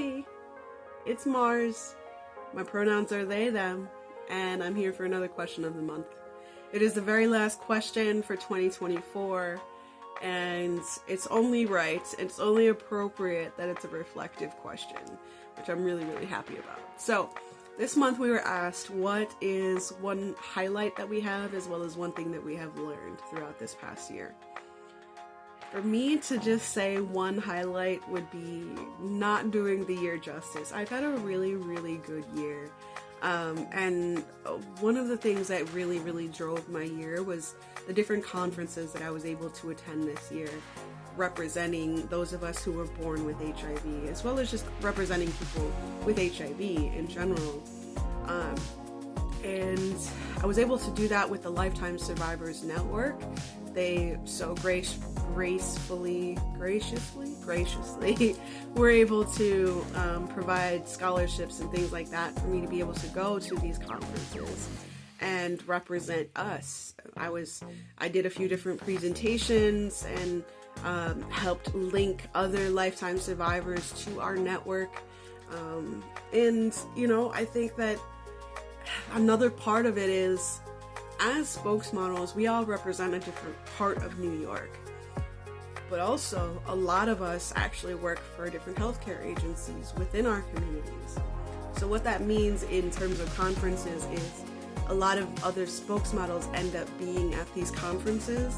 Hey, it's Mars. My pronouns are they, them, and I'm here for another question of the month. It is the very last question for 2024, and it's only right, it's only appropriate that it's a reflective question, which I'm really, really happy about. So, this month we were asked what is one highlight that we have, as well as one thing that we have learned throughout this past year. For me to just say one highlight would be not doing the year justice. I've had a really, really good year. And one of the things that really, really drove my year was the different conferences that I was able to attend this year, representing those of us who were born with HIV, as well as just representing people with HIV in general. And I was able to do that with the Lifetime Survivors Network. They so graciously were able to provide scholarships and things like that for me to be able to go to these conferences and represent us. I did a few different presentations and helped link other Lifetime survivors to our network. And I think that another part of it is, as spokesmodels, we all represent a different part of New York. But also, a lot of us actually work for different healthcare agencies within our communities. So what that means in terms of conferences is a lot of other spokesmodels end up being at these conferences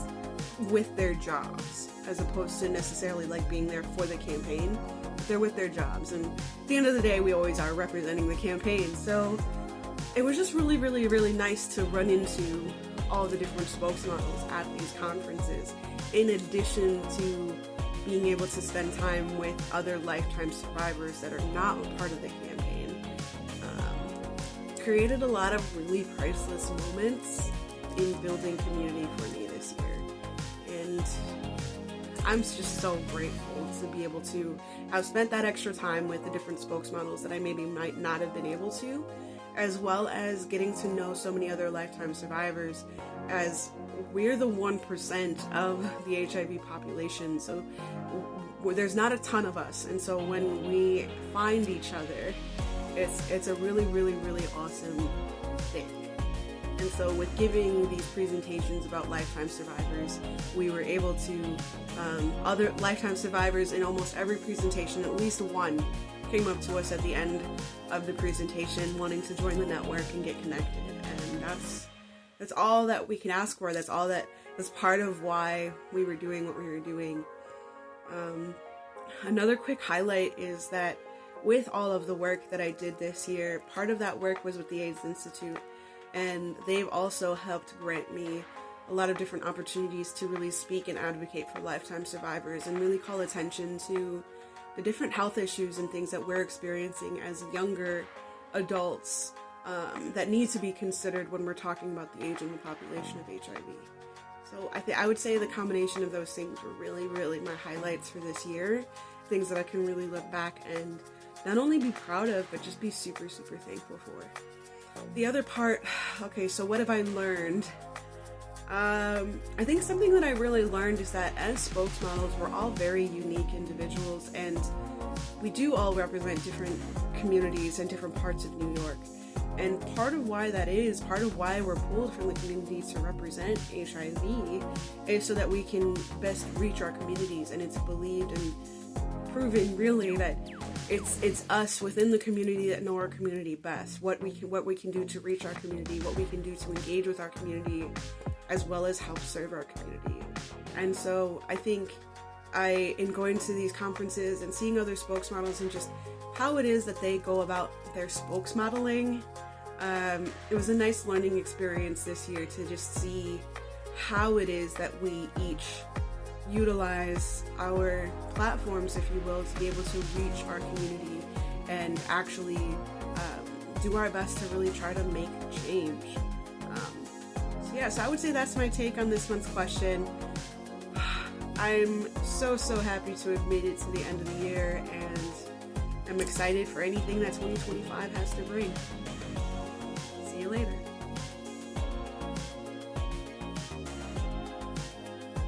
with their jobs, as opposed to necessarily like being there for the campaign. They're with their jobs, and at the end of the day, we always are representing the campaign. So it was just really, really, really nice to run into all the different spokesmodels at these conferences, in addition to being able to spend time with other Lifetime survivors that are not part of the campaign. Created a lot of really priceless moments in building community for me this year. And I'm just so grateful to be able to have spent that extra time with the different spokesmodels that I maybe might not have been able to, as well as getting to know so many other Lifetime survivors, as we're the 1% of the HIV population, so there's not a ton of us, and so when we find each other, it's a really, really, really awesome thing. And so with giving these presentations about Lifetime survivors, we were able to, other Lifetime survivors in almost every presentation, at least one, came up to us at the end of the presentation wanting to join the network and get connected. And that's all that we can ask for. That's part of why we were doing what we were doing. Another quick highlight is that with all of the work that I did this year, part of that work was with the AIDS Institute, and they've also helped grant me a lot of different opportunities to really speak and advocate for Lifetime survivors and really call attention to the different health issues and things that we're experiencing as younger adults that need to be considered when we're talking about the aging population of HIV. So I would say the combination of those things were really, really my highlights for this year. Things that I can really look back and not only be proud of, but just be super, super thankful for. The other part, okay, so what have I learned? I think something that I really learned is that as spokesmodels, we're all very unique individuals, and we do all represent different communities and different parts of New York. And part of why that is, part of why we're pulled from the community to represent HIV, is so that we can best reach our communities. And it's believed and proven really that it's us within the community that know our community best, what we can do to reach our community, what we can do to engage with our community, as well as help serve our community. And so I think in going to these conferences and seeing other spokesmodels and just how it is that they go about their spokesmodeling, it was a nice learning experience this year to just see how it is that we each utilize our platforms, if you will, to be able to reach our community and actually do our best to really try to make change. So I would say that's my take on this month's question. I'm so happy to have made it to the end of the year, and I'm excited for anything that 2025 has to bring.